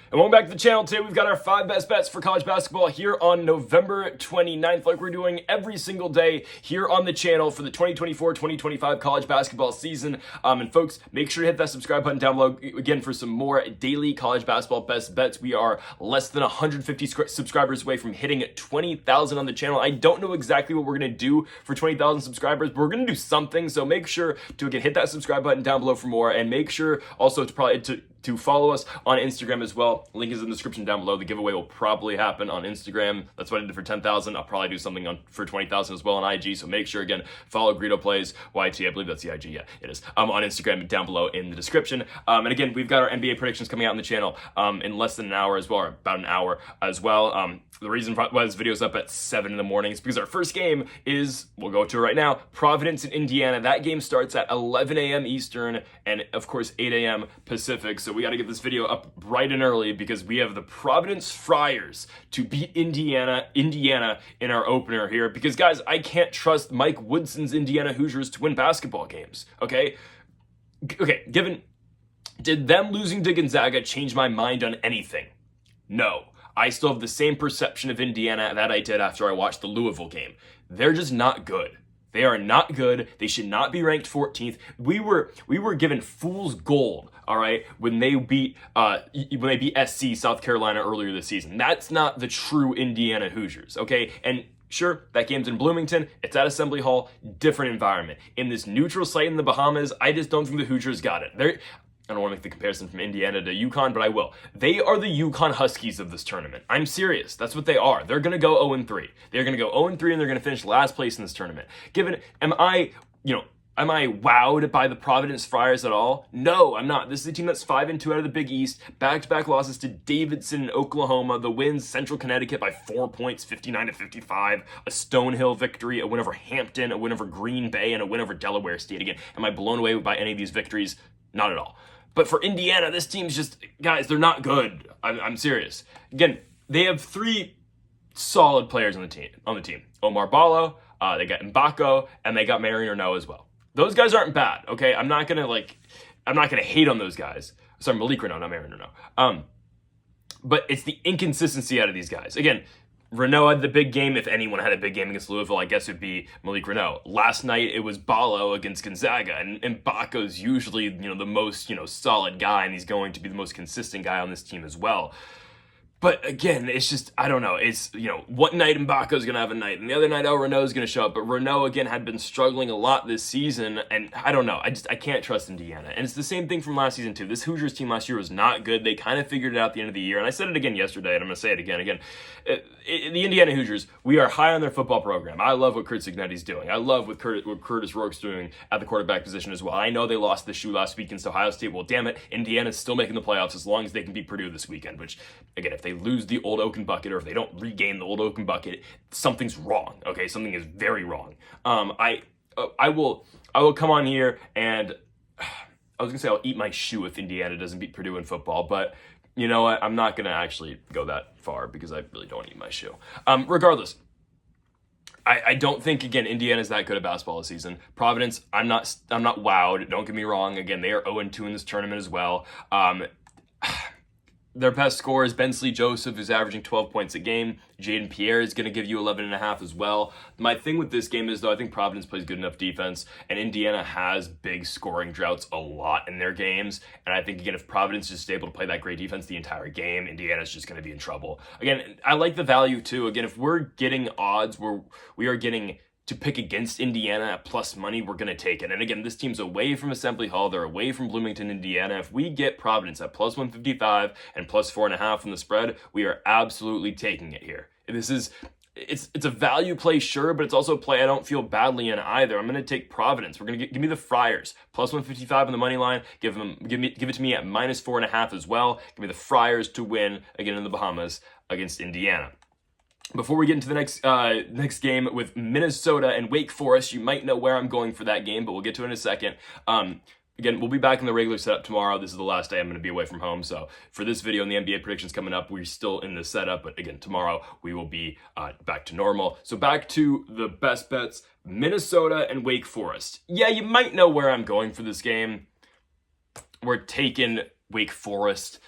And welcome back to the channel. Today we've got our 5 best bets for college basketball here on November 29th, like we're doing every single day here on the channel for the 2024-2025 college basketball season. And folks, make sure to hit that subscribe button down below again for some more daily college basketball best bets. We are less than 150 subscribers away from hitting 20,000 on the channel. I don't know exactly what we're going to do for 20,000 subscribers, but we're going to do something. So make sure to again hit that subscribe button down below for more, and make sure also to follow us on Instagram as well. Link is in the description down below. The giveaway will probably happen on Instagram. That's what I did for 10,000. I'll probably do something for 20,000 as well on IG. So make sure, again, follow Greedo Plays YT. I believe that's the IG. Yeah, it is. On Instagram down below in the description. And again, we've got our NBA predictions coming out on the channel in less than an hour as well, or about an hour as well. The reason why this video is up at 7 in the morning is because our first game is, we'll go to it right now, Providence in Indiana. That game starts at 11 a.m. Eastern and, of course, 8 a.m. Pacific. So we got to get this video up bright and early because we have the Providence Friars to beat Indiana in our opener here. Because, guys, I can't trust Mike Woodson's Indiana Hoosiers to win basketball games, okay? Did them losing to Gonzaga change my mind on anything? No. I still have the same perception of Indiana that I did after I watched the Louisville game. They're just not good. They are not good. They should not be ranked 14th. We were given fool's gold, all right, when they beat SC South Carolina earlier this season. That's not the true Indiana Hoosiers, okay? And sure, that game's in Bloomington. It's at Assembly Hall. Different environment. In this neutral site in the Bahamas, I just don't think the Hoosiers got it. I don't want to make the comparison from Indiana to UConn, but I will. They are the UConn Huskies of this tournament. I'm serious. That's what they are. They're going to go 0-3. They're going to go 0-3, and they're going to finish last place in this tournament. Am I wowed by the Providence Friars at all? No, I'm not. This is a team that's 5-2 out of the Big East. Back-to-back losses to Davidson in Oklahoma. The wins, Central Connecticut by 4 points, 59-55. A Stonehill victory, a win over Hampton, a win over Green Bay, and a win over Delaware State. Again, am I blown away by any of these victories? Not at all. But for Indiana, this team's just, guys, they're not good. I'm serious. Again, they have 3 solid players on the team. Omar Ballo, they got Mbako, and they got Marion Renaud as well. Those guys aren't bad, okay? I'm not gonna hate on those guys. Sorry, Malik Renaud, not Marion Renaud. But it's the inconsistency out of these guys. Again, Renaud had the big game. If anyone had a big game against Louisville, I guess it would be Malik Renaud. Last night, it was Ballo against Gonzaga, and Mbako's usually, the most, solid guy, and he's going to be the most consistent guy on this team as well. But again, it's just, I don't know. It's, one night Mbako's going to have a night, and the other night, Renaud's going to show up. But Renaud, again, had been struggling a lot this season, and I don't know. I can't trust Indiana. And it's the same thing from last season, too. This Hoosiers team last year was not good. They kind of figured it out at the end of the year. And I said it again yesterday, and I'm going to say it again. The Indiana Hoosiers, we are high on their football program. I love what Kurt Cignetti's doing. I love what Curtis Rourke's doing at the quarterback position as well. I know they lost the shoe last week against Ohio State. Well, damn it, Indiana's still making the playoffs as long as they can beat Purdue this weekend, which, again, if they lose the old Oaken bucket or if they don't regain the old Oaken bucket, something's wrong, okay? Something is very wrong. I will come on here and I was going to say I'll eat my shoe if Indiana doesn't beat Purdue in football, but you know what? I'm not going to actually go that far because I really don't eat my shoe. Regardless, I don't think, again, Indiana's that good at basketball this season. Providence, I'm not wowed. Don't get me wrong. Again, they are 0-2 in this tournament as well. Their best scorer is Bensley Joseph, who's averaging 12 points a game. Jaden Pierre is going to give you 11.5 as well. My thing with this game is, though, I think Providence plays good enough defense, and Indiana has big scoring droughts a lot in their games. And I think, again, if Providence is just able to play that great defense the entire game, Indiana's just going to be in trouble. Again, I like the value, too. Again, if we're getting odds where we are getting to pick against Indiana at plus money, we're going to take it. And again, this team's away from Assembly Hall. They're away from Bloomington, Indiana. If we get Providence at plus 155 and plus 4.5 from the spread, we are absolutely taking it here. It's a value play, sure, but it's also a play I don't feel badly in either. I'm going to take Providence. We're going to give me the Friars plus 155 on the money line. Give it to me at minus 4.5 as well. Give me the Friars to win again in the Bahamas against Indiana. Before we get into the next game with Minnesota and Wake Forest, you might know where I'm going for that game, but we'll get to it in a second. Again, we'll be back in the regular setup tomorrow. This is the last day I'm going to be away from home. So for this video and the NBA predictions coming up, we're still in the setup. But again, tomorrow we will be back to normal. So back to the best bets, Minnesota and Wake Forest. Yeah, you might know where I'm going for this game. We're taking Wake Forest.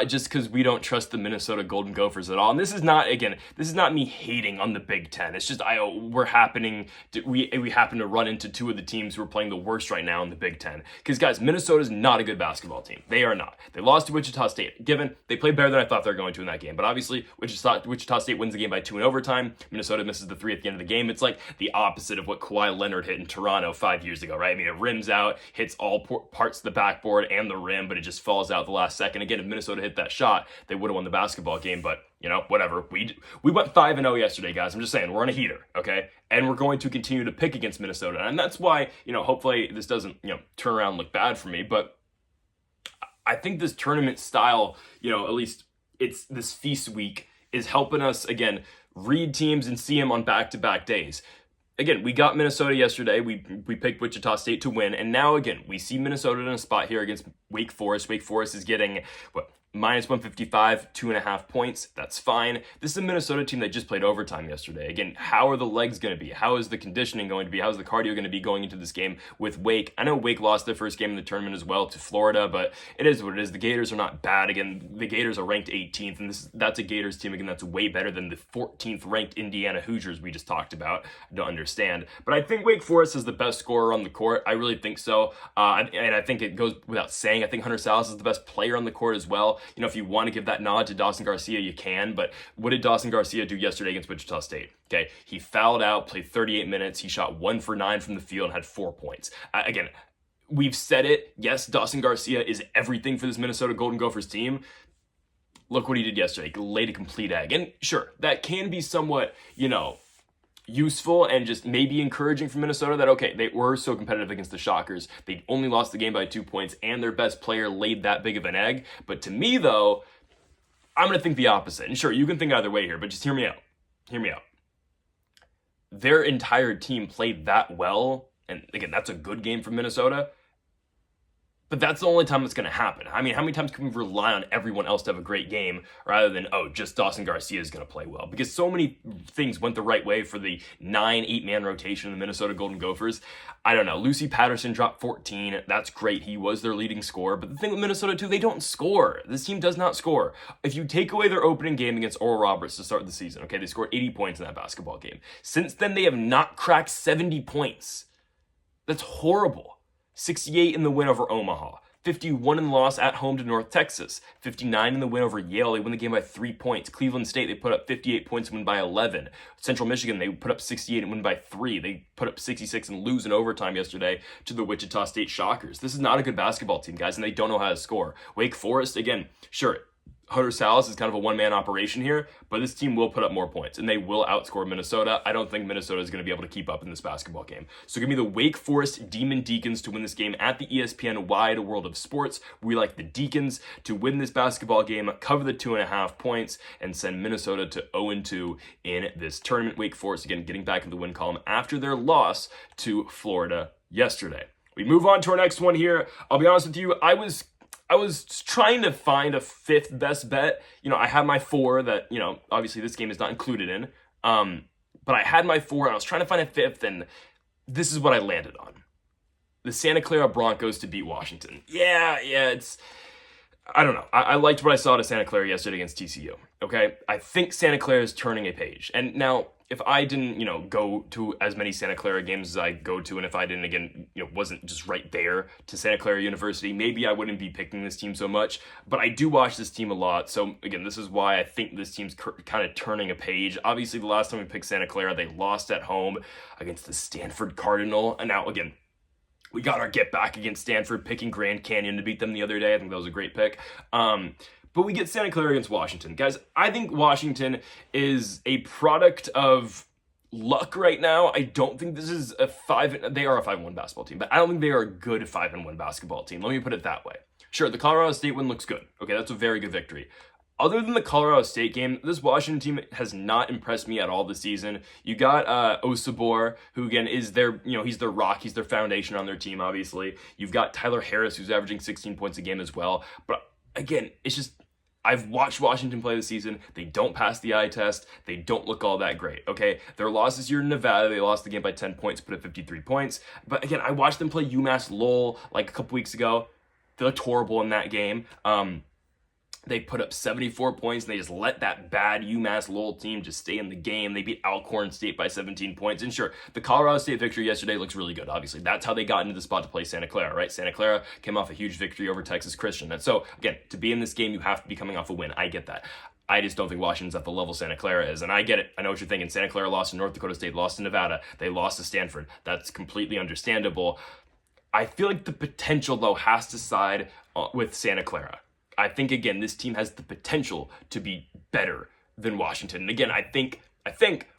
just because we don't trust the Minnesota Golden Gophers at all. And this is not me hating on the Big Ten. It's just we happen to run into two of the teams who are playing the worst right now in the Big Ten. Because guys, Minnesota's not a good basketball team. They are not. They lost to Wichita State. Given they played better than I thought they were going to in that game, but obviously Wichita State wins the game by 2 in overtime. Minnesota misses the 3 at the end of the game. It's like the opposite of what Kawhi Leonard hit in Toronto 5 years ago, right? I mean, it rims out, hits all parts of the backboard and the rim, but it just falls out the last second. Again, if Minnesota hit that shot, they would have won the basketball game, but whatever. We went 5-0 yesterday, guys. I'm just saying, we're on a heater, okay? And we're going to continue to pick against Minnesota. And that's why, hopefully this doesn't, turn around and look bad for me, but I think this tournament style, at least it's this feast week, is helping us, again, read teams and see them on back-to-back days. Again, we got Minnesota yesterday. We picked Wichita State to win. And now, again, we see Minnesota in a spot here against Wake Forest. Wake Forest is getting, minus 155, 2.5 points. That's fine. This is a Minnesota team that just played overtime yesterday. Again, how are the legs going to be? How is the conditioning going to be? How's the cardio going to be going into this game with Wake? I know Wake lost their first game in the tournament as well to Florida, but it is what it is. The Gators are not bad. Again, the Gators are ranked 18th, and that's a Gators team, again, that's way better than the 14th ranked Indiana Hoosiers we just talked about. I don't understand. But I think Wake Forest is the best scorer on the court. I really think so. And I think it goes without saying. I think Hunter Sallis is the best player on the court as well. If you want to give that nod to Dawson Garcia, you can, but what did Dawson Garcia do yesterday against Wichita State? Okay, he fouled out, played 38 minutes, he shot 1 for 9 from the field and had 4 points. Again, we've said it, yes, Dawson Garcia is everything for this Minnesota Golden Gophers team. Look what he did yesterday, he laid a complete egg. And sure, that can be somewhat, useful and just maybe encouraging for Minnesota that, okay, they were so competitive against the Shockers. They only lost the game by 2 points and their best player laid that big of an egg. But to me, though, I'm going to think the opposite. And sure, you can think either way here, but just hear me out. Hear me out. Their entire team played that well. And again, that's a good game for Minnesota. But that's the only time it's going to happen. I mean, how many times can we rely on everyone else to have a great game rather than, just Dawson Garcia is going to play well? Because so many things went the right way for the 8-man rotation of the Minnesota Golden Gophers. I don't know. Lucy Patterson dropped 14. That's great. He was their leading scorer. But the thing with Minnesota, too, they don't score. This team does not score. If you take away their opening game against Oral Roberts to start the season, okay, they scored 80 points in that basketball game. Since then, they have not cracked 70 points. That's horrible. 68 in the win over Omaha, 51 in the loss at home to North Texas, 59 in the win over Yale. They win the game by 3 points. Cleveland State, they put up 58 points and win by 11. Central Michigan, they put up 68 and win by 3. They put up 66 and lose in overtime yesterday to the Wichita State Shockers. This is not a good basketball team, guys, and they don't know how to score. Wake Forest, again, sure, Hunter Sallis is kind of a one-man operation here, but this team will put up more points, and they will outscore Minnesota. I don't think Minnesota is going to be able to keep up in this basketball game. So give me the Wake Forest Demon Deacons to win this game at the ESPN Wide World of Sports. We like the Deacons to win this basketball game, cover the 2.5 points, and send Minnesota to 0-2 in this tournament. Wake Forest, again, getting back in the win column after their loss to Florida yesterday. We move on to our next one here. I'll be honest with you, I was trying to find a fifth best bet. I had my 4 that, obviously this game is not included in. But I had my 4 and I was trying to find a fifth, and this is what I landed on. The Santa Clara Broncos to beat Washington. Yeah, I don't know. I liked what I saw to Santa Clara yesterday against TCU. Okay? I think Santa Clara is turning a page. And now, if I didn't, go to as many Santa Clara games as I go to, and if I didn't, again, wasn't just right there to Santa Clara University, maybe I wouldn't be picking this team so much. But I do watch this team a lot. So, again, this is why I think this team's kind of turning a page. Obviously, the last time we picked Santa Clara, they lost at home against the Stanford Cardinal. And now, again, we got our get back against Stanford, picking Grand Canyon to beat them the other day. I think that was a great pick. But we get Santa Clara against Washington. Guys, I think Washington is a product of luck right now. I don't think this is they are a 5-1 basketball team, but I don't think they are a good 5-1 basketball team. Let me put it that way. Sure, the Colorado State win looks good. Okay, that's a very good victory. Other than the Colorado State game, this Washington team has not impressed me at all this season. You got Osabor, who again is their, he's their rock, he's their foundation on their team, obviously. You've got Tyler Harris, who's averaging 16 points a game as well. But again, it's just, I've watched Washington play this season. They don't pass the eye test. They don't look all that great, okay? Their loss this year in Nevada, they lost the game by 10 points, put up 53 points. But again, I watched them play UMass Lowell like a couple weeks ago. They looked horrible in that game. They put up 74 points, and they just let that bad UMass Lowell team just stay in the game. They beat Alcorn State by 17 points. And sure, the Colorado State victory yesterday looks really good, obviously. That's how they got into the spot to play Santa Clara, right? Santa Clara came off a huge victory over Texas Christian. And so, again, to be in this game, you have to be coming off a win. I get that. I just don't think Washington's at the level Santa Clara is. And I get it. I know what you're thinking. Santa Clara lost to North Dakota State, lost to Nevada. They lost to Stanford. That's completely understandable. I feel like the potential, though, has to side with Santa Clara. I think, again, this team has the potential to be better than Washington. And again, I think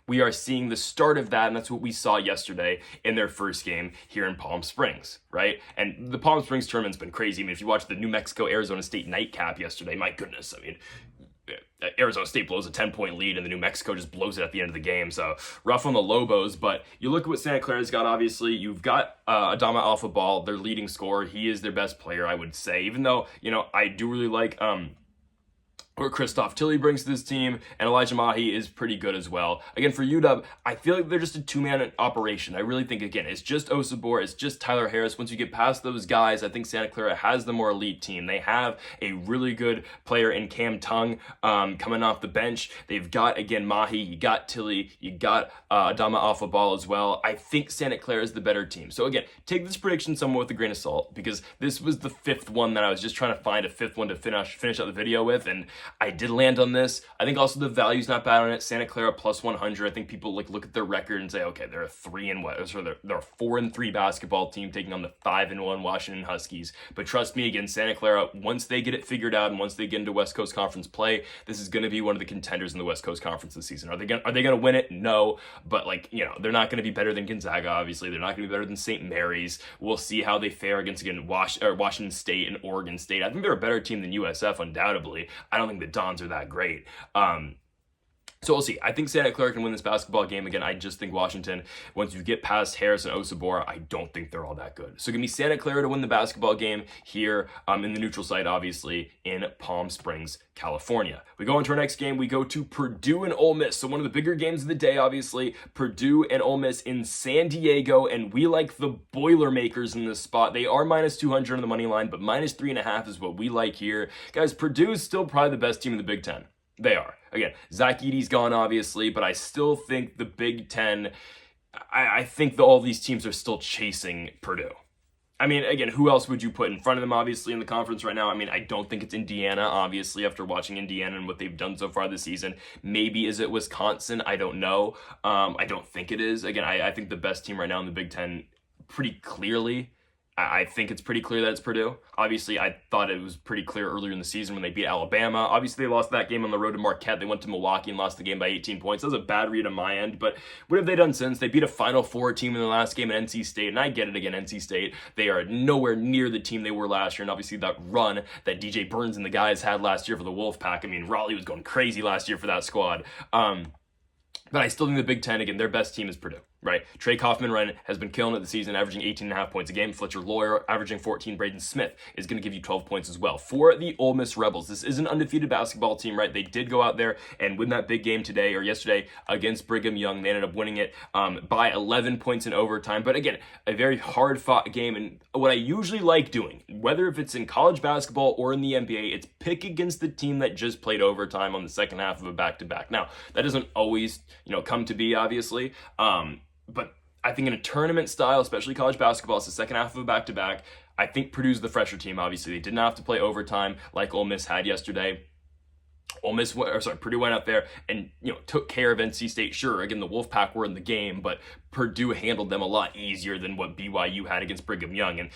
we are seeing the start of that, and that's what we saw yesterday in their first game here in Palm Springs, right? And the Palm Springs tournament's been crazy. I mean, if you watch the New Mexico-Arizona State nightcap yesterday, my goodness, I mean, Arizona State blows a 10-point lead, and the New Mexico just blows it at the end of the game. So rough on the Lobos, but you look at what Santa Clara's got, obviously. You've got Adama Alpha-Ball, their leading scorer. He is their best player, I would say, even though, I do really like what Christoph Tilley brings to this team, and Elijah Mahi is pretty good as well. Again, for UW, I feel like they're just a two-man operation. I really think, again, it's just Osabor, it's just Tyler Harris. Once you get past those guys, I think Santa Clara has the more elite team. They have a really good player in Cam Tung coming off the bench. They've got, again, Mahi, you got Tilley, you got Adama Alpha-Ball as well. I think Santa Clara is the better team. So again, take this prediction somewhat with a grain of salt, because this was the fifth one that I was just trying to find a fifth one to finish out the video with, and I did land on this. I think also the value's not bad on it. Santa Clara plus 100. I think people look at their record and say, okay, they're a 4-3 basketball team taking on the 5-1 Washington Huskies. But trust me, again, Santa Clara, once they get it figured out and once they get into West Coast Conference play, this is going to be one of the contenders in the West Coast Conference this season. Are they going to win it? No, but they're not going to be better than Gonzaga. Obviously, they're not going to be better than St. Mary's. We'll see how they fare against Washington State and Oregon State. I think they're a better team than USF, undoubtedly. I don't think the Dons are that great. So we'll see. I think Santa Clara can win this basketball game. Again, I just think Washington, once you get past Harris and Osabor, I don't think they're all that good. So give me Santa Clara to win the basketball game here in the neutral site, obviously, in Palm Springs, California. We go into our next game. We go to Purdue and Ole Miss. So one of the bigger games of the day, obviously, Purdue and Ole Miss in San Diego, and we like the Boilermakers in this spot. They are minus 200 on the money line, but minus 3.5 is what we like here. Guys, Purdue is still probably the best team in the Big Ten. They are. Again, Zach Edey's gone, obviously, but I still think the Big Ten, I think that all these teams are still chasing Purdue. I mean, again, who else would you put in front of them, obviously, in the conference right now? I mean, I don't think it's Indiana, obviously, after watching Indiana and what they've done so far this season. Maybe is it Wisconsin? I don't know. I don't think it is. Again, I think the best team right now in the Big Ten, pretty clearly, I think it's pretty clear that it's Purdue. Obviously, I thought it was pretty clear earlier in the season when they beat Alabama. Obviously, they lost that game on the road to Marquette. They went to Milwaukee and lost the game by 18 points. That was a bad read on my end, but what have they done since? They beat a Final Four team in the last game at NC State, and I get it again, NC State. They are nowhere near the team they were last year, and obviously that run that DJ Burns and the guys had last year for the Wolfpack. I mean, Raleigh was going crazy last year for that squad. But I still think the Big Ten, again, their best team is Purdue, right? Trey Kaufman-Renn has been killing it this season, averaging 18.5 points a game. Fletcher Loyer averaging 14. Braden Smith is going to give you 12 points as well. For the Ole Miss Rebels, this is an undefeated basketball team, right? They did go out there and win that big game today or yesterday against Brigham Young. They ended up winning it by 11 points in overtime. But again, a very hard-fought game. And what I usually like doing, whether if it's in college basketball or in the NBA, it's pick against the team that just played overtime on the second half of a back-to-back. Now, that doesn't always come to be, obviously. But I think in a tournament style, especially college basketball, it's the second half of a back-to-back. I think Purdue's the fresher team, obviously. They did not have to play overtime like Ole Miss had yesterday. Purdue went out there and took care of NC State. Sure, again, the Wolfpack were in the game, but Purdue handled them a lot easier than what BYU had against Brigham Young. And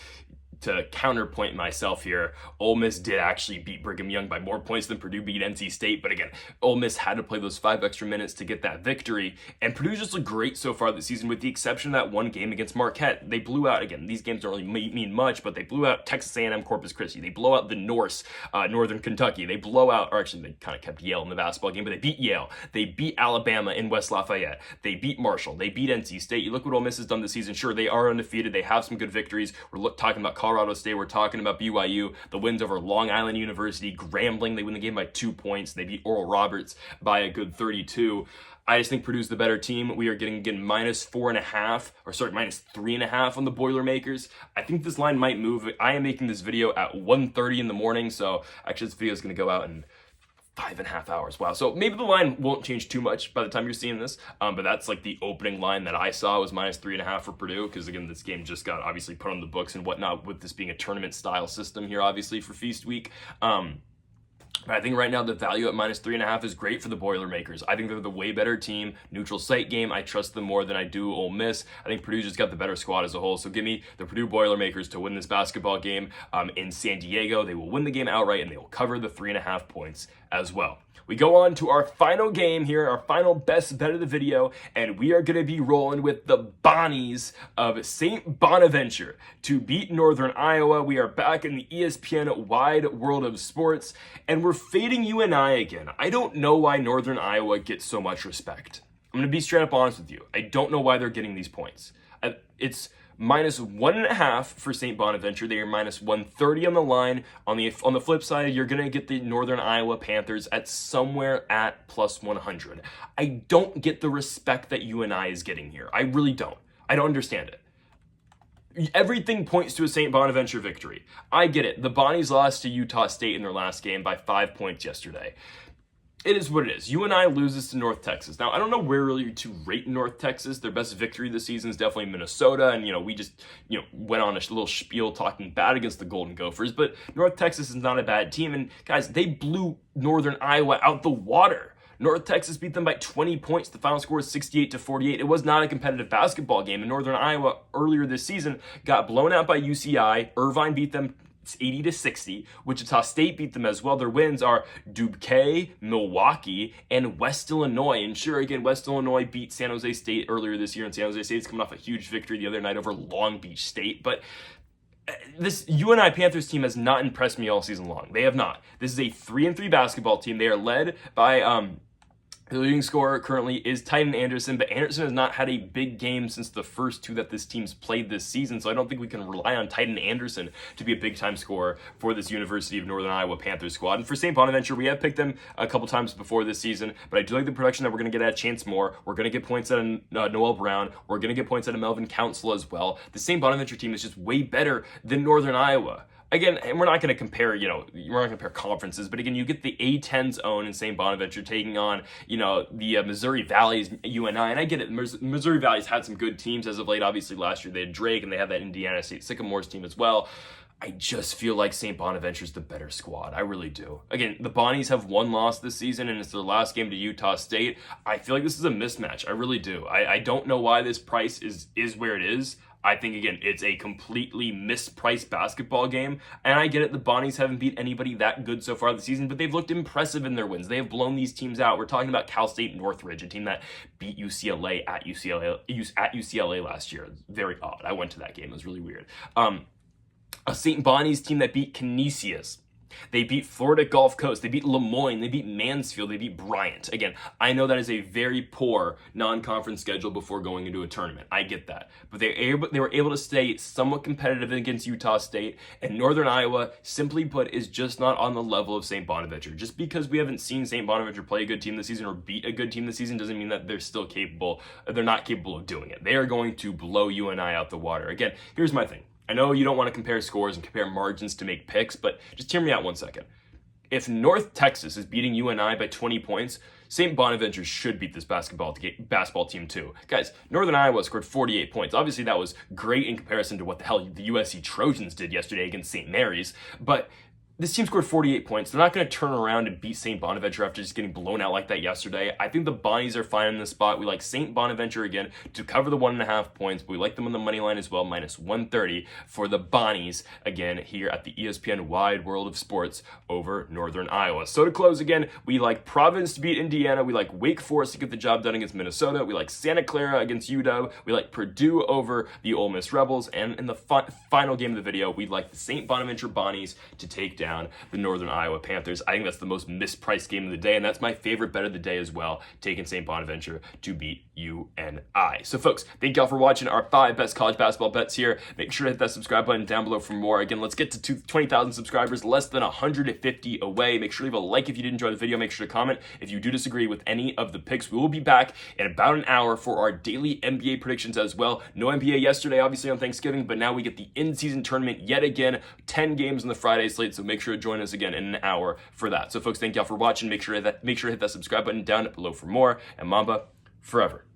to counterpoint myself here, Ole Miss did actually beat Brigham Young by more points than Purdue beat NC State. But again, Ole Miss had to play those 5 extra minutes to get that victory. And Purdue's just looked great so far this season, with the exception of that one game against Marquette. They blew out, again, these games don't really mean much, but they blew out Texas A&M Corpus Christi. They blow out the Norse, Northern Kentucky. They blow out, or actually they kind of kept Yale in the basketball game, but they beat Yale. They beat Alabama in West Lafayette. They beat Marshall. They beat NC State. You look what Ole Miss has done this season. Sure, they are undefeated. They have some good victories. We're talking about Colorado State. We're talking about BYU. The wins over Long Island University, Grambling. They win the game by 2 points. They beat Oral Roberts by a good 32. I just think Purdue's the better team. We are getting, again, minus 3.5 on the Boilermakers. I think this line might move. I am making this video at 1:30 in the morning, so actually this video is going to go out in 5.5 hours. Wow. So maybe the line won't change too much by the time you're seeing this. But that's like the opening line that I saw was minus 3.5 for Purdue. Because again, this game just got obviously put on the books and whatnot with this being a tournament style system here, obviously for Feast Week. But I think right now the value at minus 3.5 is great for the Boilermakers. I think they're the way better team. Neutral site game, I trust them more than I do Ole Miss. I think Purdue just got the better squad as a whole. So give me the Purdue Boilermakers to win this basketball game in San Diego. They will win the game outright and they will cover the 3.5 points as well. We go on to our final game here, our final best bet of the video, and we are going to be rolling with the Bonnies of St. Bonaventure to beat Northern Iowa. We are back in the ESPN wide world of sports, and we're fading UNI again. I don't know why Northern Iowa gets so much respect. I'm going to be straight up honest with you. I don't know why they're getting these points. It's minus 1.5 for St. Bonaventure. They are minus 130 on the line. On the flip side, you're going to get the Northern Iowa Panthers at somewhere at plus 100. I don't get the respect that UNI is getting here. I really don't. I don't understand it. Everything points to a St. Bonaventure victory. I get it. The Bonnies lost to Utah State in their last game by 5 points yesterday. It is what it is. UNI loses to North Texas. Now, I don't know where really to rate North Texas. Their best victory this season is definitely Minnesota. And, we just, went on a little spiel talking bad against the Golden Gophers. But North Texas is not a bad team. And, guys, they blew Northern Iowa out the water. North Texas beat them by 20 points. The final score is 68-48. It was not a competitive basketball game. And Northern Iowa earlier this season got blown out by UCI. Irvine beat them 80-60. Wichita State beat them as well. Their wins are Dubuque, Milwaukee, and West Illinois. And sure, again, West Illinois beat San Jose State earlier this year, and San Jose State's coming off a huge victory the other night over Long Beach State. But this UNI Panthers team has not impressed me all season long. They have not. This is a 3-3 basketball team. They are led by the leading scorer currently is Titan Anderson, but Anderson has not had a big game since the first two that this team's played this season, so I don't think we can rely on Titan Anderson to be a big-time scorer for this University of Northern Iowa Panthers squad. And for St. Bonaventure, we have picked them a couple times before this season, but I do like the production that we're going to get at Chance Moore. We're going to get points out of Noel Brown. We're going to get points out of Melvin Council as well. The St. Bonaventure team is just way better than Northern Iowa. Again, and we're not going to compare, we're not going to compare conferences, but again, you get the A-10's own in St. Bonaventure taking on, the Missouri Valley's UNI, and I get it. Missouri Valley's had some good teams as of late. Obviously, last year they had Drake, and they have that Indiana State Sycamores team as well. I just feel like St. Bonaventure's the better squad. I really do. Again, the Bonnies have one loss this season, and it's their last game to Utah State. I feel like this is a mismatch. I really do. I don't know why this price is where it is. I think, again, it's a completely mispriced basketball game. And I get it, the Bonnies haven't beat anybody that good so far this season, but they've looked impressive in their wins. They have blown these teams out. We're talking about Cal State Northridge, a team that beat UCLA at UCLA last year. Very odd. I went to that game. It was really weird. A St. Bonnie's team that beat Canisius. They beat Florida Gulf Coast. They beat Lemoyne. They beat Mansfield. They beat Bryant. Again, I know that is a very poor non-conference schedule before going into a tournament. I get that. But they were able to stay somewhat competitive against Utah State. And Northern Iowa, simply put, is just not on the level of St. Bonaventure. Just because we haven't seen St. Bonaventure play a good team this season or beat a good team this season doesn't mean that they're still capable. They're not capable of doing it. They are going to blow UNI out the water. Again, here's my thing. I know you don't want to compare scores and compare margins to make picks, but just hear me out 1 second. If North Texas is beating UNI by 20 points, St. Bonaventure should beat this basketball team too. Guys, Northern Iowa scored 48 points. Obviously, that was great in comparison to what the hell the USC Trojans did yesterday against St. Mary's, but this team scored 48 points. They're not going to turn around and beat St. Bonaventure after just getting blown out like that yesterday. I think the Bonnies are fine in this spot. We like St. Bonaventure again to cover the 1.5 points, but we like them on the money line as well, minus 130 for the Bonnies again here at the ESPN Wide World of Sports over Northern Iowa. So to close again, we like Providence to beat Indiana. We like Wake Forest to get the job done against Minnesota. We like Santa Clara against UW. We like Purdue over the Ole Miss Rebels. And in the final game of the video, we like the St. Bonaventure Bonnies to take down the Northern Iowa Panthers. I think that's the most mispriced game of the day, and that's my favorite bet of the day as well, taking St. Bonaventure to beat UNI. So folks, thank y'all for watching our 5 best college basketball bets here. Make sure to hit that subscribe button down below for more. Again, let's get to 20,000 subscribers, less than 150 away. Make sure to leave a like if you did enjoy the video. Make sure to comment if you do disagree with any of the picks. We will be back in about an hour for our daily NBA predictions as well. No NBA yesterday, obviously on Thanksgiving, but now we get the in-season tournament yet again. 10 games on the Friday slate, so make sure to join us again in an hour for that. So folks, thank y'all for watching. Make sure to hit that subscribe button down below for more, and Mamba forever.